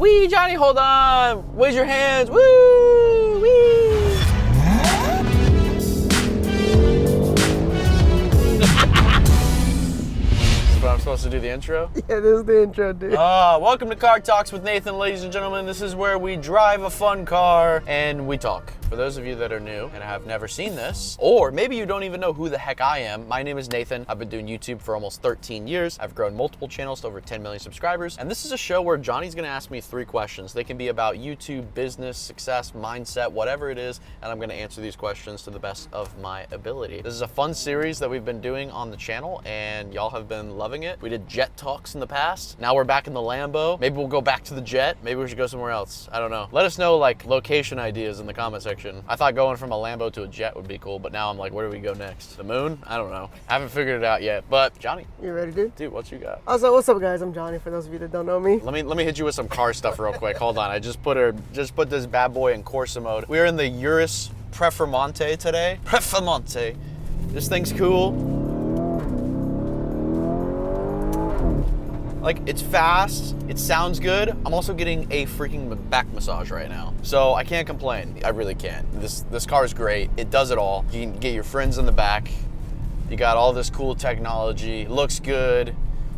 Wee, Johnny, hold on. Raise your hands. Woo, wee. But I'm supposed to do the intro? Yeah, this is the intro, dude. Welcome to Car Talks with Nathan, ladies and gentlemen. This is where we drive a fun car and we talk. For those of you that are new and have never seen this, or maybe you don't even know who the heck I am, my name is Nathan. I've been doing YouTube for almost 13 years. I've grown multiple channels to over 10 million subscribers. And this is a show where Johnny's gonna ask me 3 questions. They can be about YouTube, business, success, mindset, whatever it is. And I'm gonna answer these questions to the best of my ability. This is a fun series that we've been doing on the channel and y'all have been loving it. We did jet talks in the past. Now we're back in the Lambo. Maybe we'll go back to the jet. Maybe we should go somewhere else. I don't know. Let us know like location ideas in the comment section. I thought going from a Lambo to a jet would be cool, but now I'm like, where do we go next? The moon? I don't know. I haven't figured it out yet, but Johnny. You ready, dude? Dude, what you got? Also, what's up, guys? I'm Johnny, for those of you that don't know me. Let me hit you with some car stuff real quick. Hold on. I just put this bad boy in Corsa mode. We're in the Urus Performante today. Performante. This thing's cool. Like, it's fast, it sounds good. I'm also getting a freaking back massage right now. So I can't complain, I really can't. This car is great, it does it all. You can get your friends in the back. You got all this cool technology, looks good,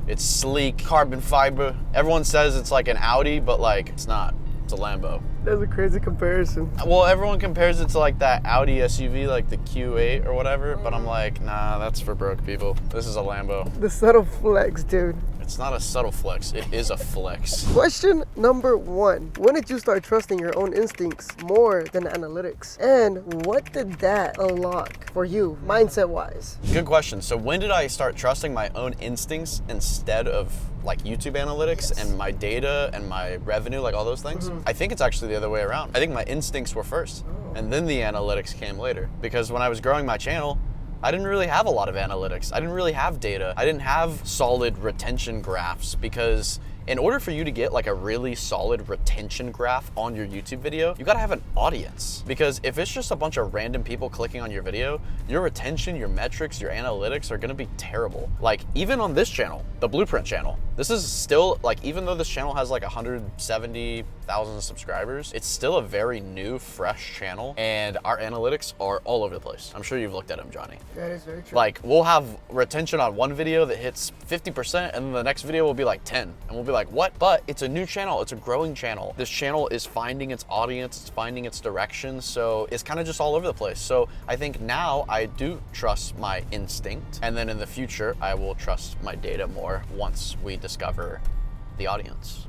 it's sleek, carbon fiber. Everyone says it's like an Audi, but like, it's not, it's a Lambo. That's a crazy comparison. Well, everyone compares it to like that Audi SUV, like the Q8 or whatever, but I'm like, nah, that's for broke people. This is a Lambo. The subtle flex, dude. It's not a subtle flex, it is a flex. Question number 1. When did you start trusting your own instincts more than analytics? And what did that unlock for you, mindset-wise? Good question. So when did I start trusting my own instincts instead of like YouTube analytics and my data and my revenue, like all those things? I think it's actually the other way around. I think my instincts were first and then the analytics came later. Because when I was growing my channel, I didn't really have a lot of analytics. I didn't really have data. I didn't have solid retention graphs because in order for you to get like a really solid retention graph on your YouTube video, you gotta have an audience. Because if it's just a bunch of random people clicking on your video, your retention, your metrics, your analytics are gonna be terrible. Like even on this channel, the Blueprint channel, this is still like, even though this channel has like 170,000 subscribers, it's still a very new, fresh channel and our analytics are all over the place. I'm sure you've looked at them, Johnny. That is very true. Like we'll have retention on one video that hits 50% and then the next video will be like 10 and we'll be like, what? But it's a new channel, it's a growing channel. This channel is finding its audience, it's finding its direction, so it's kind of just all over the place. So I think now I do trust my instinct, and then in the future, I will trust my data more once we discover the audience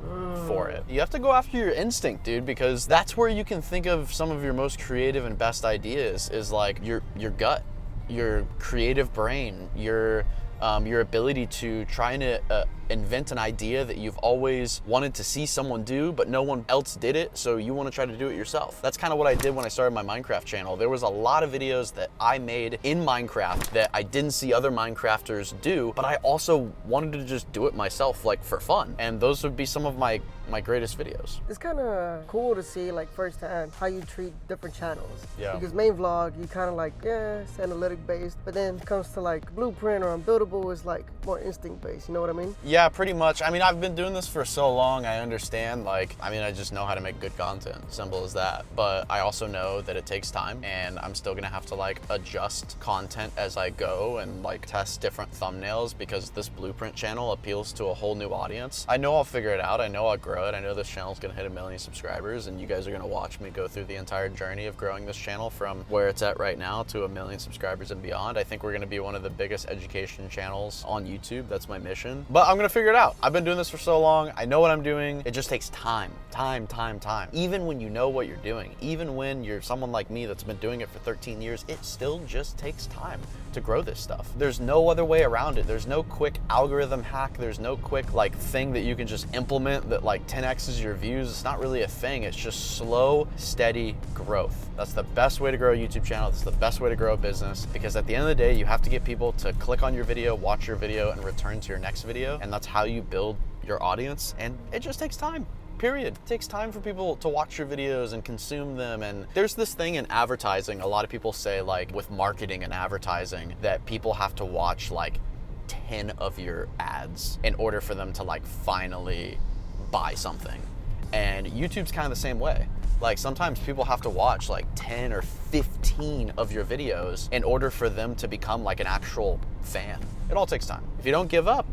for it. You have to go after your instinct, dude, because that's where you can think of some of your most creative and best ideas is like your gut, your creative brain, your ability to try and invent an idea that you've always wanted to see someone do, but no one else did it, so you want to try to do it yourself. That's kind of what I did when I started my Minecraft channel. There was a lot of videos that I made in Minecraft that I didn't see other Minecrafters do, but I also wanted to just do it myself, like for fun. And those would be some of my greatest videos. It's kind of cool to see like firsthand how you treat different channels. Yeah. Because main vlog, you kind of like, yeah, it's analytic based, but then it comes to like Blueprint or Unbuildable, it's like more instinct based, you know what I mean? Yeah, pretty much. I mean, I've been doing this for so long, I understand, like, I mean, I just know how to make good content, simple as that. But I also know that it takes time and I'm still gonna have to like adjust content as I go and like test different thumbnails because this Blueprint channel appeals to a whole new audience. I know I'll figure it out, I know I'll grow it, I know this channel's gonna hit 1 million subscribers and you guys are gonna watch me go through the entire journey of growing this channel from where it's at right now to 1 million subscribers and beyond. I think we're gonna be one of the biggest education channels on YouTube. That's my mission. But I'm gonna figure it out. I've been doing this for so long. I know what I'm doing. It just takes time. Time. Even when you know what you're doing, even when you're someone like me that's been doing it for 13 years, it still just takes time to grow this stuff. There's no other way around it. There's no quick algorithm hack. There's no quick like thing that you can just implement that like 10x's your views. It's not really a thing. It's just slow, steady growth. That's the best way to grow a YouTube channel. That's the best way to grow a business, because at the end of the day, you have to get people to click on your video, watch your video, and return to your next video. And that's how you build your audience. And it just takes time. Period. It takes time for people to watch your videos and consume them. And there's this thing in advertising, a lot of people say like with marketing and advertising that people have to watch like 10 of your ads in order for them to like finally buy something. And YouTube's kind of the same way. Like sometimes people have to watch like 10 or 15 of your videos in order for them to become like an actual fan. It all takes time. If you don't give up,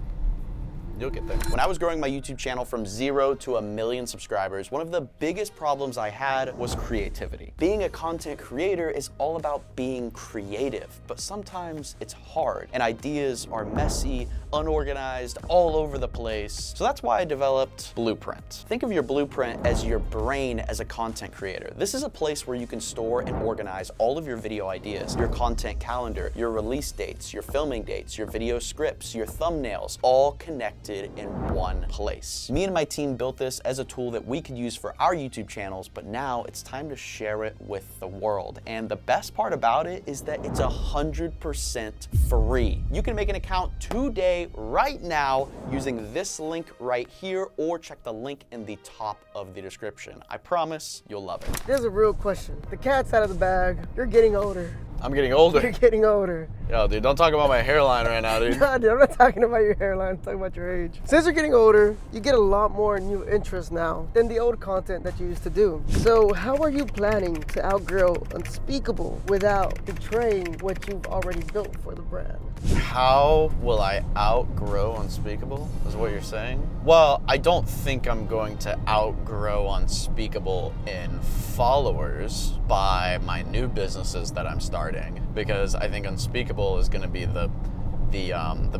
you'll get there. When I was growing my YouTube channel from 0 to 1 million subscribers, one of the biggest problems I had was creativity. Being a content creator is all about being creative, but sometimes it's hard and ideas are messy, unorganized, all over the place. So that's why I developed Blueprint. Think of your Blueprint as your brain as a content creator. This is a place where you can store and organize all of your video ideas, your content calendar, your release dates, your filming dates, your video scripts, your thumbnails, all connected in one place. Me and my team built this as a tool that we could use for our YouTube channels, but now it's time to share it with the world. And the best part about it is that it's 100% free. You can make an account today, right now, using this link right here, or check the link in the top of the description. I promise you'll love it. There's a real question. The cat's out of the bag. You're getting older. I'm getting older. You're getting older. Yo, dude, don't talk about my hairline right now, dude. No, dude, I'm not talking about your hairline. I'm talking about your age. Since you're getting older, you get a lot more new interests now than the old content that you used to do. So how are you planning to outgrow Unspeakable without betraying what you've already built for the brand? How will I outgrow Unspeakable, is what you're saying? Well, I don't think I'm going to outgrow Unspeakable in followers by my new businesses that I'm starting, because I think Unspeakable is going to be the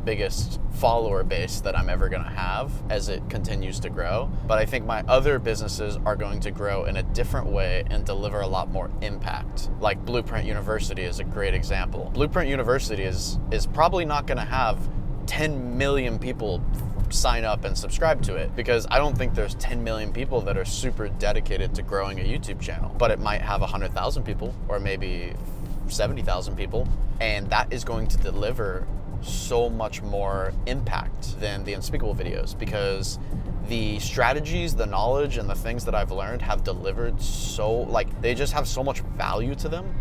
biggest follower base that I'm ever going to have as it continues to grow. But I think my other businesses are going to grow in a different way and deliver a lot more impact. Like Blueprint University is a great example. Blueprint University is probably not going to have 10 million people sign up and subscribe to it, because I don't think there's 10 million people that are super dedicated to growing a YouTube channel. But it might have 100,000 people, or maybe 70,000 people, and that is going to deliver so much more impact than the Unspeakable videos, because the strategies, the knowledge, and the things that I've learned have delivered so, like, they just have so much value to them,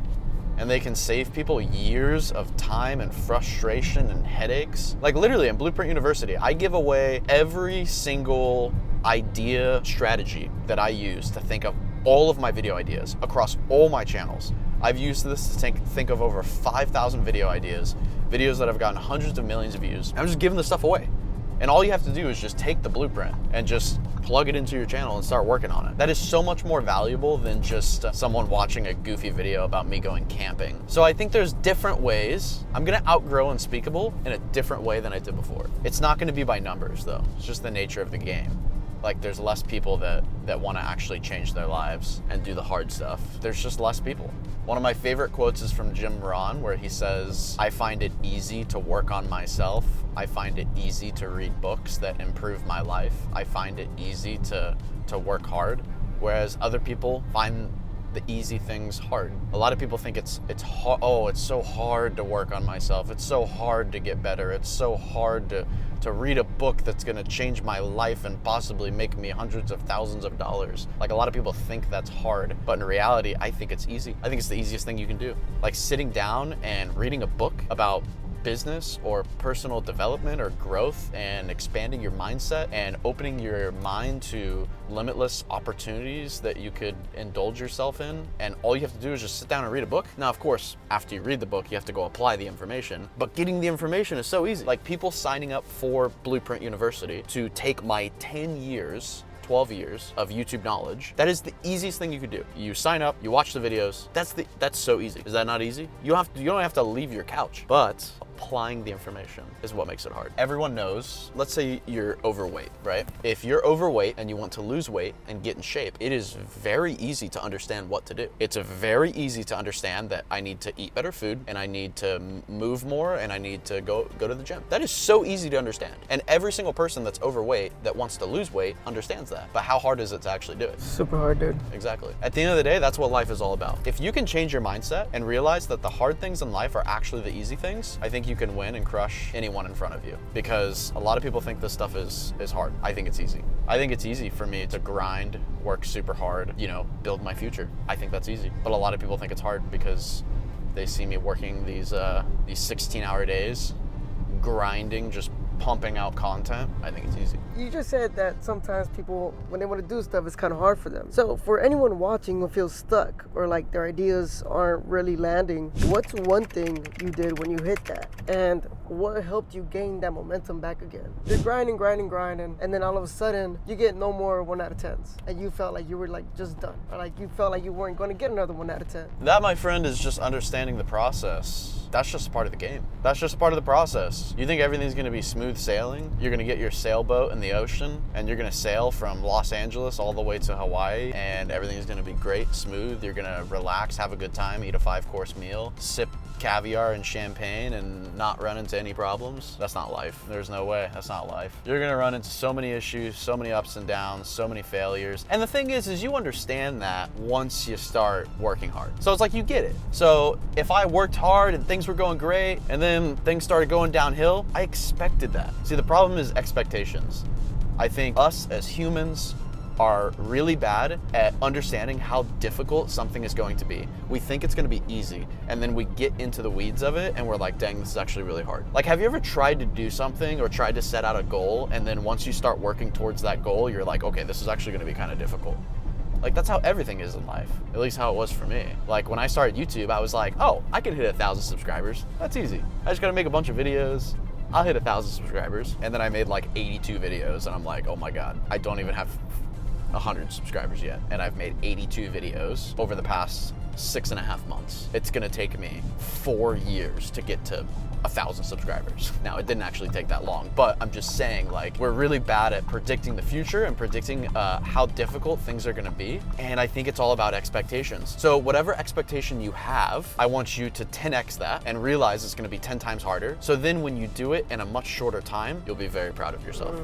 and they can save people years of time and frustration and headaches. Like literally in Blueprint University, I give away every single idea strategy that I use to think of all of my video ideas across all my channels. I've used this to think of over 5,000 video ideas, videos that have gotten hundreds of millions of views. I'm just giving this stuff away. And all you have to do is just take the blueprint and just plug it into your channel and start working on it. That is so much more valuable than just someone watching a goofy video about me going camping. So I think there's different ways. I'm gonna outgrow Unspeakable in a different way than I did before. It's not gonna be by numbers though. It's just the nature of the game. Like there's less people that want to actually change their lives and do the hard stuff. There's just less people. One of my favorite quotes is from Jim Rohn, where he says, "I find it easy to work on myself. I find it easy to read books that improve my life. I find it easy to work hard, whereas other people find the easy things hard." A lot of people think it's hard. Oh, it's so hard to work on myself. It's so hard to get better. It's so hard to read a book that's gonna change my life and possibly make me hundreds of thousands of dollars. Like a lot of people think that's hard, but in reality, I think it's easy. I think it's the easiest thing you can do. Like sitting down and reading a book about business or personal development or growth and expanding your mindset and opening your mind to limitless opportunities that you could indulge yourself in, and all you have to do is just sit down and read a book. Now, of course, after you read the book, you have to go apply the information, but getting the information is so easy. Like people signing up for Blueprint University to take my 10 years 12 years of YouTube knowledge. That is the easiest thing you could do. You sign up, you watch the videos. That's so easy. Is that not easy? You don't have to leave your couch, but applying the information is what makes it hard. Everyone knows, let's say you're overweight, right? If you're overweight and you want to lose weight and get in shape, it is very easy to understand what to do. It's very easy to understand that I need to eat better food and I need to move more and I need to go to the gym. That is so easy to understand. And every single person that's overweight that wants to lose weight understands that. But how hard is it to actually do it? Super hard, dude. Exactly. At the end of the day, that's what life is all about. If you can change your mindset and realize that the hard things in life are actually the easy things, I think you can win and crush anyone in front of you. Because a lot of people think this stuff is hard. I think it's easy. I think it's easy for me to grind, work super hard, build my future. I think that's easy. But a lot of people think it's hard because they see me working these 16-hour days, grinding, just pumping out content, I think it's easy. You just said that sometimes people, when they want to do stuff, it's kind of hard for them. So for anyone watching who feels stuck or like their ideas aren't really landing, what's one thing you did when you hit that? And what helped you gain that momentum back again? You're grinding, and then all of a sudden you get no more 1 out of 10s, and you felt like you were like just done, or like you felt like you weren't going to get another 1 out of 10. That, my friend, is just understanding the process. That's just part of the game. That's just part of the process. You think everything's gonna be smooth sailing? You're gonna get your sailboat in the ocean and you're gonna sail from Los Angeles all the way to Hawaii and everything's gonna be great, smooth. You're gonna relax, have a good time, eat a 5-course meal, sip caviar and champagne and not run into any problems. That's not life. There's no way. That's not life. You're gonna run into so many issues, so many ups and downs, so many failures. And the thing is you understand that once you start working hard. So it's like you get it. So if I worked hard and things were going great and then things started going downhill, I expected that. See, the problem is expectations. I think us as humans are really bad at understanding how difficult something is going to be. We think it's gonna be easy, and then we get into the weeds of it and we're like, dang, this is actually really hard. Like, have you ever tried to do something or tried to set out a goal, and then once you start working towards that goal, you're like, okay, this is actually gonna be kind of difficult? Like, that's how everything is in life, at least how it was for me. Like, when I started YouTube, I was like, oh, I can hit 1,000 subscribers. That's easy. I just gotta make a bunch of videos. I'll hit 1,000 subscribers. And then I made like 82 videos, and I'm like, oh my God, I don't even have 100 subscribers yet, and I've made 82 videos over the past 6.5 months. It's gonna take me 4 years to get to 1,000 subscribers. Now, it didn't actually take that long, but I'm just saying, like, we're really bad at predicting the future and predicting how difficult things are gonna be, and I think it's all about expectations. So whatever expectation you have, I want you to 10x that and realize it's gonna be 10 times harder. So then when you do it in a much shorter time, you'll be very proud of yourself.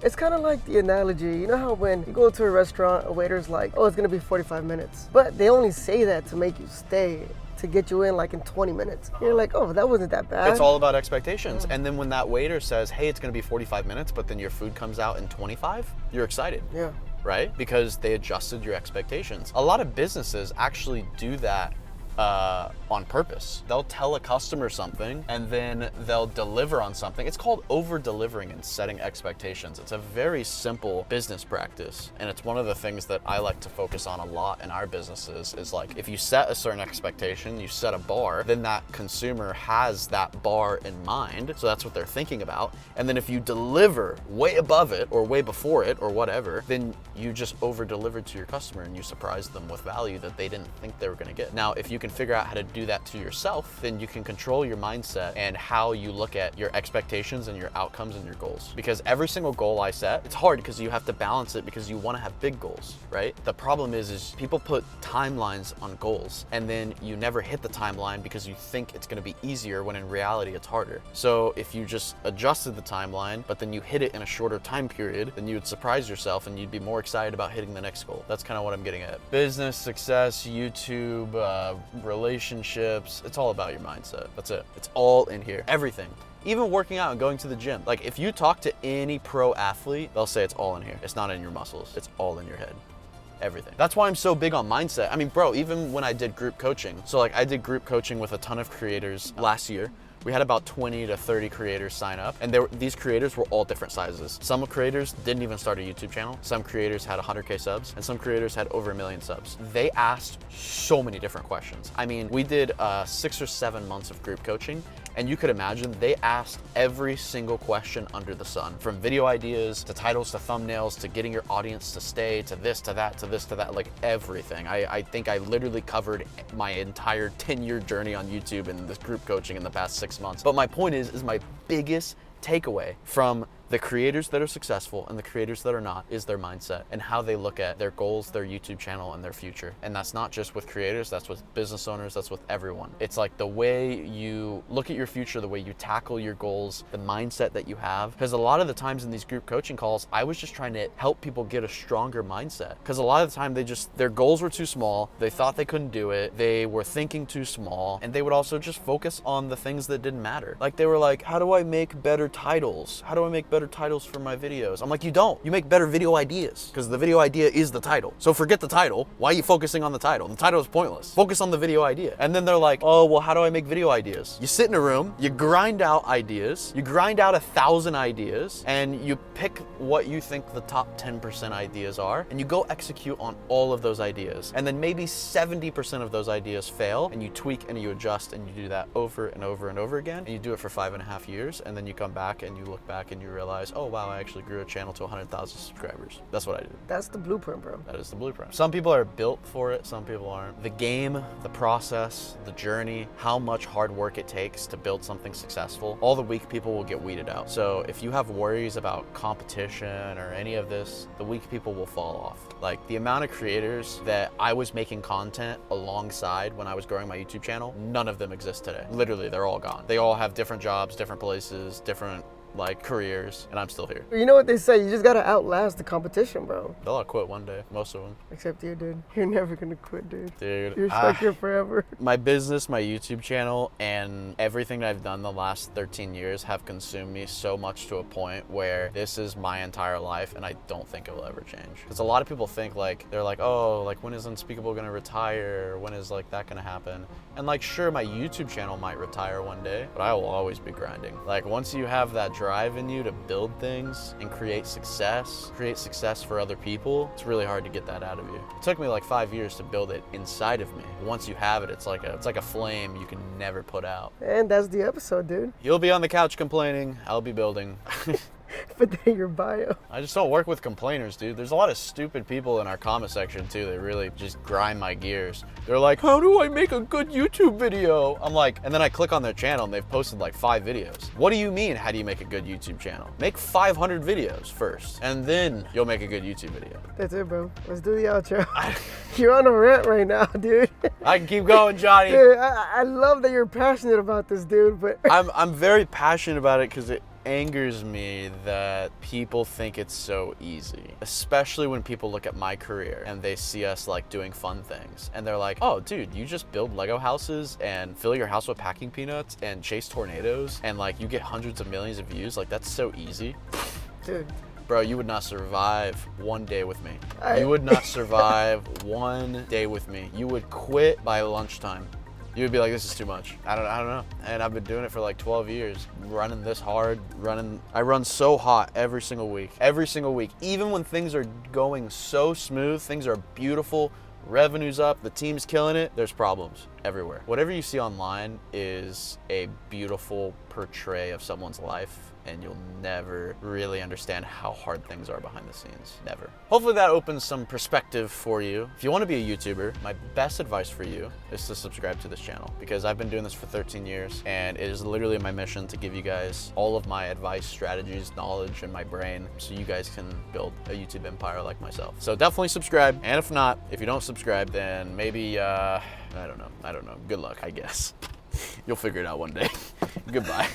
It's kind of like the analogy, you know how when you go to a restaurant, a waiter's like, oh, it's gonna be 45 minutes. But they only say that to make you stay, to get you in like in 20 minutes. You're like, oh, that wasn't that bad. It's all about expectations. And then when that waiter says, hey, it's gonna be 45 minutes, but then your food comes out in 25, you're excited. Yeah. Right? Because they adjusted your expectations. A lot of businesses actually do that on purpose. They'll tell a customer something and then they'll deliver on something. It's called over-delivering and setting expectations. It's a very simple business practice, and it's one of the things that I like to focus on a lot in our businesses is like, if you set a certain expectation, you set a bar, then that consumer has that bar in mind, so that's what they're thinking about. And then if you deliver way above it or way before it or whatever, then you just over-delivered to your customer and you surprised them with value that they didn't think they were gonna get. Now, if you can figure out how to do that to yourself, then you can control your mindset and how you look at your expectations and your outcomes and your goals. Because every single goal I set, it's hard because you have to balance it because you want to have big goals, right? The problem is people put timelines on goals and then you never hit the timeline because you think it's going to be easier when in reality it's harder. So if you just adjusted the timeline, but then you hit it in a shorter time period, then you would surprise yourself and you'd be more excited about hitting the next goal. That's kind of what I'm getting at. Business, success, YouTube, relationships, it's all about your mindset. That's it. It's all in here. Everything. Even working out and going to the gym. Like, if you talk to any pro athlete, they'll say it's all in here. It's not in your muscles. It's all in your head. Everything. That's why I'm so big on mindset. I mean, bro, even when I did group coaching. So like, I did group coaching with a ton of creators last year. We had about 20 to 30 creators sign up, and these creators were all different sizes. Some creators didn't even start a YouTube channel. Some creators had 100K subs, and some creators had over 1 million subs. They asked so many different questions. I mean, we did 6 or 7 months of group coaching, and you could imagine they asked every single question under the sun, from video ideas to titles to thumbnails to getting your audience to stay to this to that to this to that, like everything. I think I literally covered my entire 10-year journey on YouTube in this group coaching in the past 6 months. But my point is my biggest takeaway from the creators that are successful and the creators that are not is their mindset and how they look at their goals, their YouTube channel, and their future. And that's not just with creators, that's with business owners, that's with everyone. It's like the way you look at your future, the way you tackle your goals, the mindset that you have. Because a lot of the times in these group coaching calls, I was just trying to help people get a stronger mindset. Because a lot of the time their goals were too small, they thought they couldn't do it, they were thinking too small, and they would also just focus on the things that didn't matter. Like, they were like, how do I make better titles? How do I make better titles for my videos. I'm like, you don't. You make better video ideas because the video idea is the title. So forget the title. Why are you focusing on the title? The title is pointless. Focus on the video idea. And then they're like, oh, well, how do I make video ideas? You sit in a room, you grind out ideas, you grind out 1,000 ideas, and you pick what you think the top 10% ideas are, and you go execute on all of those ideas. And then maybe 70% of those ideas fail, and you tweak and you adjust, and you do that over and over and over again, and you do it for 5.5 years, and then you come back and you look back and you realize, oh wow, I actually grew a channel to 100,000 subscribers. That's what I did. That's the blueprint, bro. That is the blueprint. Some people are built for it, some people aren't. The game, the process, the journey, how much hard work it takes to build something successful, all the weak people will get weeded out. So if you have worries about competition or any of this, the weak people will fall off. Like the amount of creators that I was making content alongside when I was growing my YouTube channel, none of them exist today. Literally, they're all gone. They all have different jobs, different places, different like careers, and I'm still here. You know what they say, you just gotta outlast the competition, bro. They'll all quit one day, most of them. Except you, dude. You're never gonna quit, dude. Dude, You're stuck here forever. My business, my YouTube channel, and everything that I've done the last 13 years have consumed me so much to a point where this is my entire life, and I don't think it will ever change. Because a lot of people think like, they're like, oh, like when is Unspeakable gonna retire? When is like that gonna happen? And like, sure, my YouTube channel might retire one day, but I will always be grinding. Like once you have that drive in you to build things and create success for other people, it's really hard to get that out of you. It took me like 5 years to build it inside of me. Once you have it, it's like a flame you can never put out. And that's the episode, dude. You'll be on the couch complaining, I'll be building. Put that in your bio. I just don't work with complainers, dude. There's a lot of stupid people in our comment section too that really just grind my gears. They're like, how do I make a good YouTube video? I'm like, and then I click on their channel and they've posted like 5 videos. What do you mean, how do you make a good YouTube channel? Make 500 videos first, and then you'll make a good YouTube video. That's it, bro. Let's do the outro. You're on a rant right now, dude. I can keep going, Johnny. Dude, I love that you're passionate about this, dude, but I'm very passionate about it because it angers me that people think it's so easy, especially when people look at my career and they see us like doing fun things and they're like, oh dude, you just build Lego houses and fill your house with packing peanuts and chase tornadoes and like you get hundreds of millions of views, like that's so easy. dude, Bro, you would not survive one day with me. You would not survive one day with me. You would quit by lunchtime. You would be like, this is too much. I don't know. And I've been doing it for like 12 years, running this hard, I run so hot every single week, even when things are going so smooth, things are beautiful, revenue's up, the team's killing it, there's problems everywhere. Whatever you see online is a beautiful portray of someone's life, and you'll never really understand how hard things are behind the scenes. Never. Hopefully that opens some perspective for you. If you want to be a YouTuber, my best advice for you is to subscribe to this channel, because I've been doing this for 13 years and it is literally my mission to give you guys all of my advice, strategies, knowledge in my brain so you guys can build a YouTube empire like myself. So definitely subscribe, and if not, if you don't subscribe, then maybe, I don't know. Good luck, I guess. You'll figure it out one day. Goodbye.